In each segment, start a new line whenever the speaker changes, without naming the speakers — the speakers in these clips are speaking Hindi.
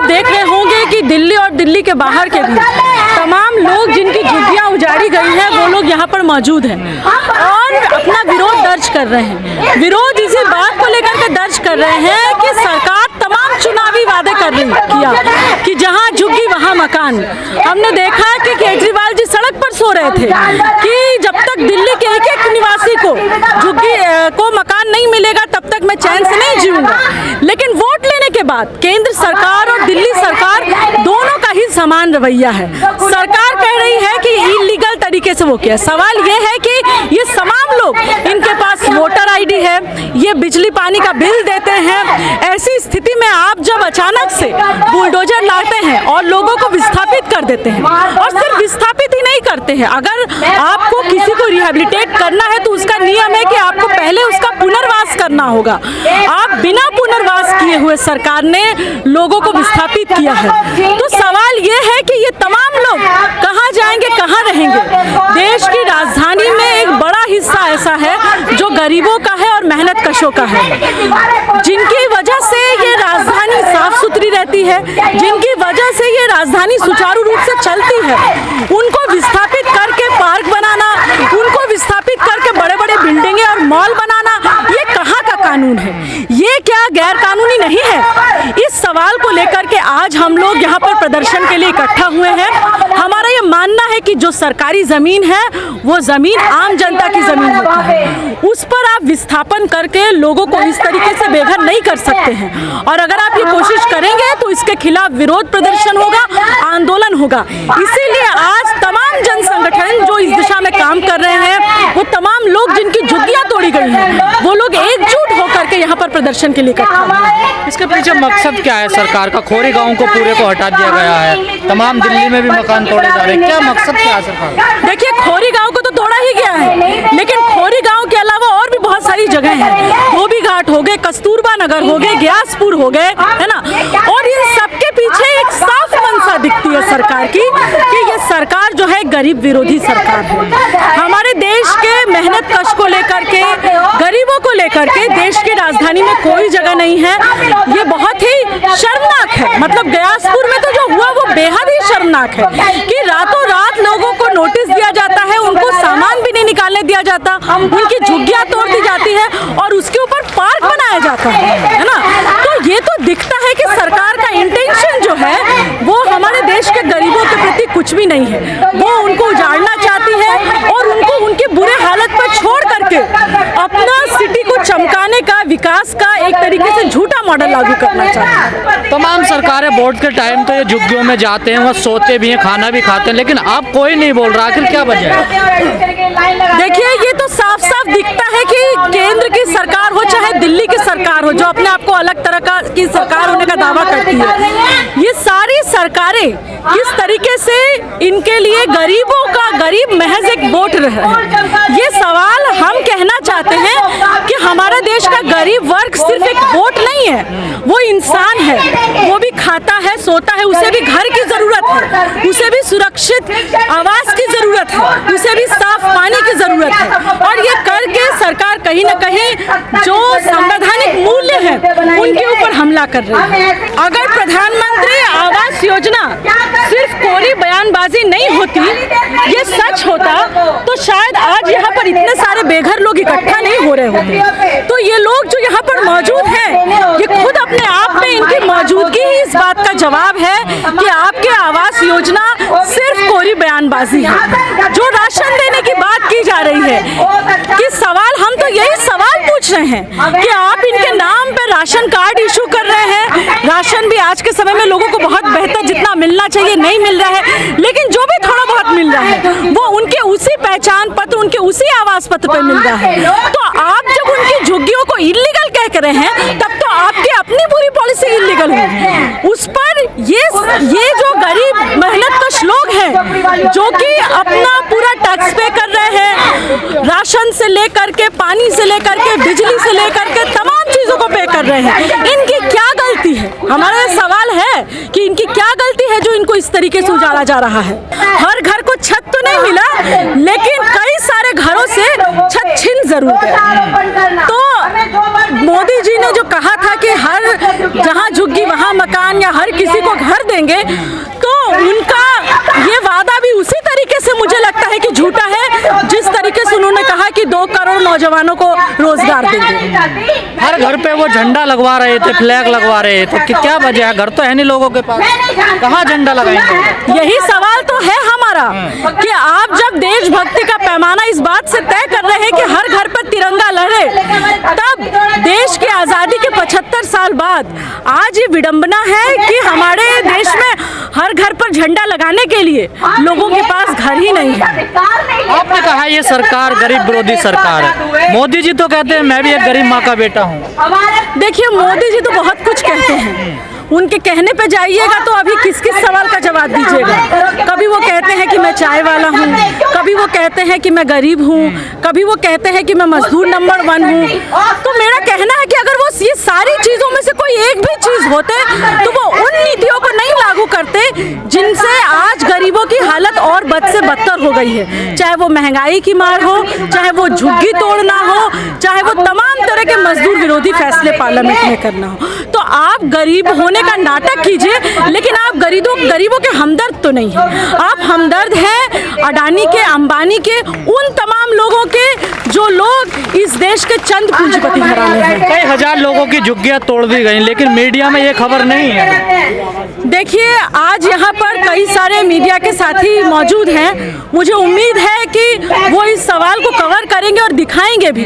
देख रहे होंगे कि दिल्ली और दिल्ली के बाहर के भी तमाम लोग जिनकी झुग्गियां उजाड़ी गई हैं वो लोग यहाँ पर मौजूद हैं और अपना विरोध दर्ज कर रहे हैं। विरोध इसी बात को लेकर के दर्ज कर रहे हैं कि सरकार तमाम चुनावी वादे कर रही किया कि जहाँ झुग्गी वहाँ मकान। हमने देखा है कि केजरीवाल जी सड़क पर सो रहे थे कि जब तक दिल्ली के एक एक निवासी को झुग्गी को मकान नहीं मिलेगा तब तक मैं चैन से नहीं जीऊंगा। लेकिन वोट लेने के बाद केंद्र सरकार और दिल्ली सरकार दोनों का ही समान रवैया है। सरकार कह रही है कि इलीगल तरीके से वो किया। सवाल ये है कि ये तमाम लोग, इनके पास वोटर आईडी है, ये बिजली पानी का बिल देते हैं। ऐसी स्थिति में आप जब अचानक से बुलडोजर लाते हैं और लोगों को विस्थापित कर देते हैं, और सिर्फ विस्थापित ही नहीं करते हैं, अगर आपको किसी को रिहेबिलिटेट करना है तो उसका नियम है कि आपको पहले उसका पुनर्वास करना होगा। आप बिना पुनर्वास किए हुए सरकार ने लोगों को विस्थापित किया है। तो सवाल ये है कि ये तमाम लोग कहाँ जाएंगे, कहाँ रहेंगे। देश की राजधानी में एक बड़ा हिस्सा ऐसा है जो गरीबों का है और मेहनत कशों का है, जिनकी वजह से ये राजधानी साफ सुथरी रहती है, जिनकी वजह से ये राजधानी सुचारू रूप से चलती है। उनको विस्थापित करके पार्क बनाना, उनको विस्थापित करके बड़े बड़े बिल्डिंगे और मॉल बनाना, ये कहाँ का कानून है? ये क्या गैर कानूनी नहीं है? इस सवाल को लेकर के आज हम लोग यहाँ पर प्रदर्शन के लिए इकट्ठा हुए हैं। हमारा ये मानना है कि जो सरकारी जमीन है वो जमीन आम जनता की जमीन होती है, उस पर आप विस्थापन करके लोगों को इस तरीके से बेघर नहीं कर सकते हैं। और अगर आप ये कोशिश करेंगे तो इसके खिलाफ विरोध प्रदर्शन होगा, आंदोलन होगा। इसीलिए आज तमाम जन संगठन जो इस दिशा में काम कर रहे हैं, वो तमाम लोग जिनकी झुग्गियां तोड़ी गई हैं, वो लोग एकजुट होकर के यहाँ पर प्रदर्शन के लिए इकट्ठा हुए हैं।
इसके पीछे मकसद क्या है सरकार का? खोरी गांव को पूरे को हटा दिया गया है, तमाम दिल्ली में भी मकान तोड़े जा रहे हैं, क्या मकसद क्या है सरकार?
देखिए, खोरी गांव को तो तोड़ा ही गया है, लेकिन खोरी गांव के अलावा और भी बहुत सारी जगह हैं। धोबी घाट हो गए, कस्तूरबा नगर हो गए, ग्यासपुर हो गए, है ना। और इन सबके पीछे एक साफ मंशा दिखती है सरकार की कि ये सरकार जो है गरीब विरोधी सरकार है। हमारे देश के मेहनत कश को लेकर के, गरीबों को लेकर के देश की राजधानी में कोई जगह नहीं है। ये बहुत ही शर्मनाक है। मतलब ग्यासपुर में तो जो हुआ वो बेहद ही शर्मनाक है कि रातों रात लोगों को नोटिस दिया जाता है, उनको सामान भी नहीं निकालने दिया जाता, उनकी झुग्गियां तोड़ दी जाती है और उसके ऊपर पार्क बनाया जाता है ना। तो ये तो दिखता है कि सरकार का इंटेंशन जो है वो हमारे देश के गरीबों के प्रति कुछ भी नहीं है। वो उनको उजाड़ना चाहती है और उनको उनके बुरे हालत पर छोड़ करके अपना सिटी को चमकाने का, विकास का एक तरीके से झूठा मॉडल लागू करना चाहती है।
तमाम सरकारें वोट के टाइम तो ये झुग्गियों में जाते हैं, वहाँ सोते भी हैं, खाना भी खाते हैं, लेकिन अब कोई नहीं बोल रहा। आखिर क्या वजह है?
देखिए, ये तो साफ साफ दिखता है कि केंद्र की सरकार हो चाहे दिल्ली की सरकार हो, जो अपने आप को अलग तरह की सरकार होने का दावा करती है, ये सारी सरकारें किस तरीके से इनके लिए गरीबों का, गरीब महज एक वोट रहा है। ये सवाल हम कहना चाहते हैं कि हमारे देश का गरीब वर्ग सिर्फ एक वोट नहीं है, वो इंसान है, वो भी खाता है, सोता है, उसे भी घर की जरूरत है, उसे भी सुरक्षित आवास की जरूरत है, उसे भी साफ पानी की जरूरत है। और ये करके सरकार कहीं ना कहीं जो संवैधानिक मूल्य है उनके ऊपर हमला कर रही है। अगर प्रधानमंत्री आवास योजना सिर्फ कोरी बयानबाजी नहीं होती, ये सच होता, तो शायद आज यहाँ पर इतने सारे बेघर लोग इकट्ठा नहीं हो रहे होते। तो ये लोग जो यहाँ पर मौजूद हैं, ये खुद अपने आप में इनकी मौजूदगी ही इस बात का जवाब है कि आपके आवास योजना सिर्फ कोरी बयानबाजी है। जो राशन देने की बात की जा रही है कि सवाल, हम तो यही सवाल पूछ रहे हैं कि आप इनके नाम पे राशन कार्ड इशू कर रहे हैं। राशन भी आज के समय में लोगों को बहुत बेहतर जितना मिलना चाहिए नहीं मिल रहा है, लेकिन जो भी थोड़ा बहुत मिल रहा है वो उनके उसी पहचान पत्र, उनके उसी आवास पत्र पर मिल रहा है। तो आप जब उनकी झुग्गियों को इलीगल कह रहे हैं, तब तो आपकी अपनी पूरी पॉलिसी इलीगल है। उस पर ये जो गरीब मेहनत कश लोग हैं, जो कि अपना पूरा टैक्स पे कर रहे हैं, राशन से लेकर के, पानी से लेकर के, बिजली से लेकर के तमाम चीजों को पे कर रहे हैं, इनकी क्या गलती है? हमारा ये सवाल है कि इनकी क्या गलती है जो इनको इस तरीके से उजाड़ा जा रहा है। हर घर को छत तो नहीं मिला, लेकिन कई सारे घरों से छत छीन जरूर गया। तो मोदी जी ने जो कहा था कि हर जहां झुग्गी वहां मकान, या हर किसी को देंगे तो उनका ये वादा भी उसी तरीके से मुझे लगता है कि झूठा है जिस तरीके से उन्होंने कहा कि 2 करोड़ नौजवानों को रोजगार देंगे।
हर घर पे वो झंडा लगवा रहे थे, फ्लैग लगवा रहे थे, तो क्या वजह है? घर तो है नहीं लोगों के पास, कहाँ झंडा लगाएंगे?
यही सवाल तो है हमारा कि आप जब देशभक्ति का पैमाना इस बात से तय कर रहे हैं कि हर घर पर तिरंगा लहरे, तब देश की आज़ादी के 75 साल बाद आज ये विडंबना है कि हमारे देश में हर घर पर झंडा लगाने के लिए लोगों के पास घर ही नहीं है।
आपने कहा ये सरकार गरीब विरोधी सरकार है, मोदी जी तो कहते हैं मैं भी एक गरीब माँ का बेटा हूँ।
देखिए, मोदी जी तो बहुत कुछ कहते हैं, उनके कहने पे जाइएगा तो अभी किस किस सवाल का जवाब दीजिएगा। कभी वो कहते हैं कि मैं चाय वाला हूँ, कभी वो कहते हैं कि मैं गरीब हूँ, कभी वो कहते हैं कि मैं मजदूर नंबर 1 हूँ। तो मेरा कहना है कि अगर वो ये सारी चीज़ों में से कोई एक भी चीज़ होते तो वो उन नीतियों को नहीं लागू करते जिनसे आज गरीबों की हालत और बद से बदतर हो गई है। चाहे वो महंगाई की मार हो, चाहे वो झुग्गी तोड़ना हो, चाहे वो तमाम तरह के मजदूर विरोधी फैसले पार्लियामेंट में करना हो। तो आप गरीब होने का नाटक कीजिए, लेकिन आप गरीबों के हमदर्द तो नहीं हैं। आप हमदर्द हैं अडानी के, अंबानी के, उन तमाम लोगों के जो लोग इस देश के चंद पूंजीपति घराने हैं।
कई हजार लोगों की झुग्गियां तोड़ दी गई, लेकिन मीडिया में ये खबर नहीं है।
देखिए, आज यहाँ पर कई सारे मीडिया के साथी मौजूद हैं, मुझे उम्मीद है कि वो इस सवाल को कवर करेंगे और दिखाएंगे भी।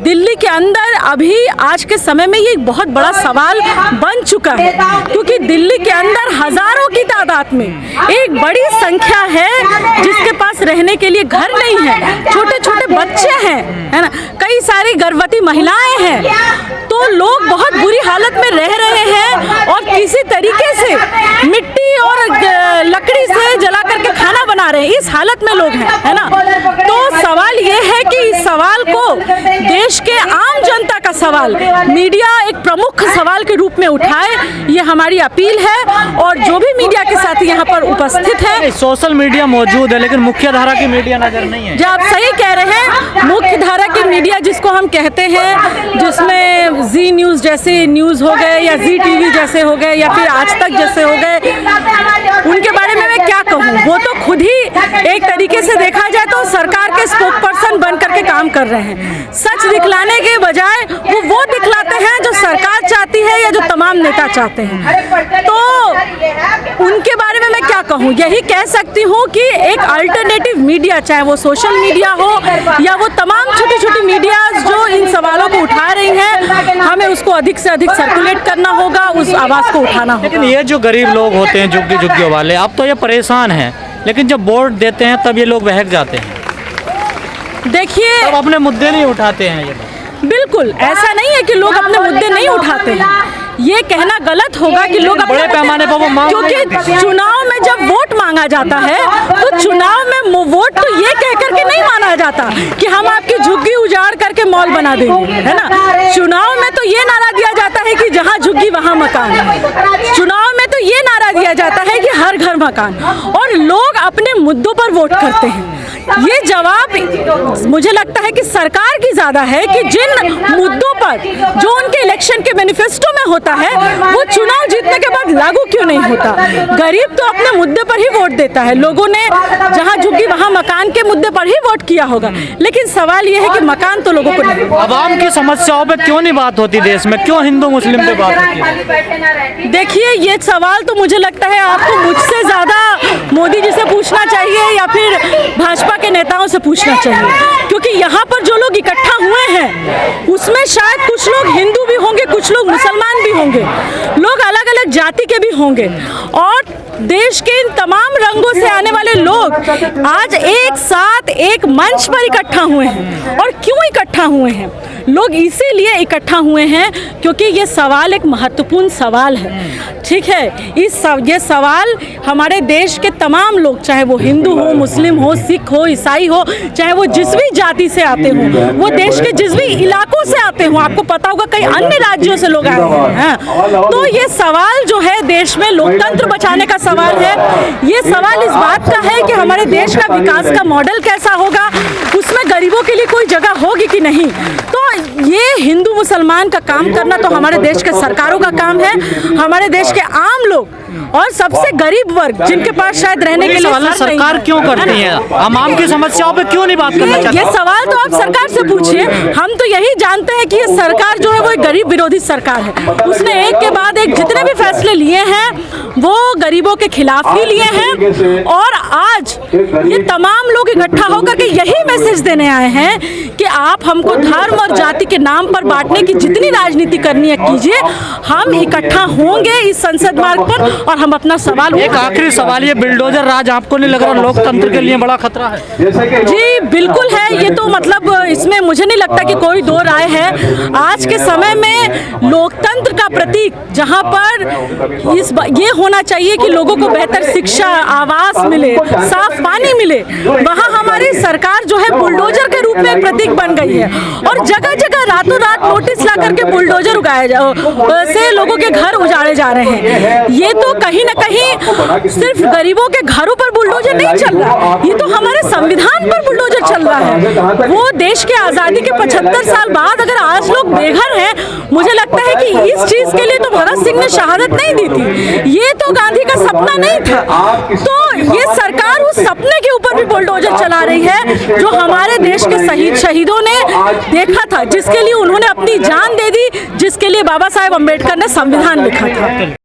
दिल्ली के अंदर अभी आज के समय में ये एक बहुत बड़ा सवाल बन चुका है, क्योंकि दिल्ली के अंदर हजारों की तादाद में एक बड़ी संख्या है जिसके पास रहने के लिए घर नहीं है, छोटे छोटे बच्चे हैं, है ना, कई सारी गर्भवती महिलाएं हैं। तो लोग बहुत बुरी हालत में रह रहे हैं और किसी तरीके से मिट्टी और लकड़ी से जला करके खाना बना रहे हैं, इस हालत में लोग हैं, है ना। तो सवाल ये है कि इस सवाल को देश के आम जनता का सवाल मीडिया एक प्रमुख सवाल के रूप में उठाए, ये हमारी अपील है। और जो भी मीडिया के साथ यहाँ पर उपस्थित है,
सोशल मीडिया मौजूद है लेकिन मुख्य धारा की मीडिया नजर नहीं है।
जो आप सही कह रहे हैं, मुख्य धारा की मीडिया जिसको हम कहते हैं, जिसमें जी न्यूज़ जैसे न्यूज़ हो गए या जी टीवी जैसे हो गए या फिर आज तक जैसे हो गए, उनके बारे में मैं क्या कहूँ। वो तो खुद ही एक तरीके से देखा जाए तो सरकार के स्पोक पर्सन बन करके काम कर रहे हैं। सच दिखलाने के बजाय वो दिखलाते हैं जो सरकार चाहती है या जो तमाम नेता चाहते हैं। तो उनके बारे में मैं क्या कहूँ, यही कह सकती हूँ कि एक अल्टरनेटिव मीडिया, चाहे वो सोशल मीडिया हो या वो तमाम छोटी छोटी मीडिया जो इन सवालों को उठा रही हैं, हमें उसको अधिक से अधिक सर्कुलेट करना होगा, उस आवाज़ को उठाना होगा।
लेकिन ये जो गरीब लोग होते हैं, झुग्गियों वाले, अब तो ये परेशान हैं, लेकिन जब वोट देते हैं तब ये लोग बहक जाते हैं।
देखिए,
अब अपने मुद्दे नहीं उठाते हैं ये लोग।
बिल्कुल ऐसा नहीं है कि लोग अपने मुद्दे नहीं उठाते हैं, ये कहना गलत होगा कि लोग
बड़े पैमाने पर वो मांग,
क्योंकि चुनाव में जब वोट मांगा जाता है तो चुनाव में वोट तो ये कह करके नहीं माना जाता कि हम आपकी झुग्गी उजाड़ करके मॉल बना देंगे, है ना। चुनाव में तो ये नारा दिया जाता है कि जहाँ झुग्गी वहाँ मकान। चुनाव में तो ये नारा दिया जाता है कि हर घर मकान, और लोग अपने मुद्दों पर वोट करते हैं। ये जवाब मुझे लगता है कि सरकार की ज्यादा है कि जिन मुद्दों पर जो उनके इलेक्शन के मैनिफेस्टो में होता है वो चुनाव जीतने के बाद लागू क्यों नहीं होता। गरीब तो अपने मुद्दे पर ही वोट देता है, लोगों ने जहां झुग्गी वहां मकान के मुद्दे पर ही वोट किया होगा, लेकिन सवाल ये है कि मकान तो लोगों को नहीं।
आवाम की समस्याओं पे क्यों नहीं बात होती देश में, क्यों हिंदू मुस्लिम पे बात होती है?
देखिए, ये सवाल तो मुझे लगता है आपको मुझसे ज्यादा मोदी जी से पूछना चाहिए या फिर भाजपा के नेताओं से पूछना चाहिए, क्योंकि यहाँ पर जो लोग इकट्ठा हुए हैं उसमें शायद कुछ लोग हिंदू भी होंगे, कुछ लोग मुसलमान भी होंगे, लोग अलग अलग जाति के भी होंगे, और देश के इन तमाम रंगों से आने वाले लोग आज एक साथ एक मंच पर इकट्ठा हुए हैं। और क्यों इकट्ठा हुए हैं? लोग इसीलिए इकट्ठा हुए हैं क्योंकि ये सवाल एक महत्वपूर्ण सवाल है, ठीक है। ये सवाल हमारे देश के तमाम लोग, चाहे वो हिंदू हो, मुस्लिम हो, सिख हो, ईसाई हो, चाहे वो जिस भी जाति से आते हो, वो देश के जिस भी इलाकों से आते हो, आपको पता होगा कई अन्य राज्यों से लोग आए हैं, तो ये सवाल जो है देश में लोकतंत्र बचाने का सवाल है। ये सवाल इस बात का है कि हमारे देश का विकास का मॉडल कैसा होगा, उसमें गरीबों के लिए कोई जगह होगी कि नहीं। तो ये हिंदू मुसलमान का काम करना तो हमारे देश के सरकारों का काम है। हमारे देश के आम लोग और सबसे गरीब वर्ग जिनके पास शायद रहने के लिए
सवाल सरकार क्यों करती है, आम की समस्याओं पे क्यों नहीं बात करना चाहती?
ये सवाल तो आप सरकार से पूछिए। हम तो यही जानते हैं कि ये सरकार जो है वो एक गरीब विरोधी सरकार है। उसने एक के बाद एक जितने भी फैसले लिए हैं वो गरीबों के खिलाफ ही लिए हैं। और आज ये तमाम लोग इकट्ठा होकर के यही मैसेज देने आए हैं कि आप हमको धर्म और जाति के नाम पर बांटने की जितनी राजनीति करनी है कीजिए, हम इकट्ठा होंगे इस संसद मार्ग पर और हम अपना सवाल।
एक आखिरी सवाल, ये बिल्डोजर राज आपको नहीं लग रहा लोकतंत्र के लिए बड़ा खतरा है?
जी बिल्कुल है। ये तो मतलब इसमें मुझे नहीं लगता कि कोई दो राय है। आज के समय में लोकतंत्र का प्रतीक जहां पर ये होना चाहिए कि लोगों को बेहतर शिक्षा, आवास मिले, साफ पानी मिले, वहां हमारी सरकार जो है बुलडोजर के रूप में एक प्रतीक बन गई है। और जगह जगह रातों रात नोटिस ला करके बुलडोजर से लोगों के घर उजाड़े जा रहे हैं। ये तो कहीं ना कहीं सिर्फ गरीबों के घरों पर बुलडोजर नहीं चल रहा, ये तो हमारे संविधान पर बुलडोजर चल रहा है। वो देश के आजादी के 75 साल बाद अगर आज लोग बेघर हैं, मुझे लगता है कि इस चीज के लिए तो भगत सिंह ने शहादत नहीं दी थी, ये तो गांधी का सपना नहीं था। तो ये सरकार उस सपने के ऊपर भी बुलडोजर चला रही है जो हमारे देश के शहीदों ने देखा था, जिसके लिए उन्होंने अपनी जान दे दी, जिसके लिए बाबा साहेब अम्बेडकर ने संविधान लिखा था।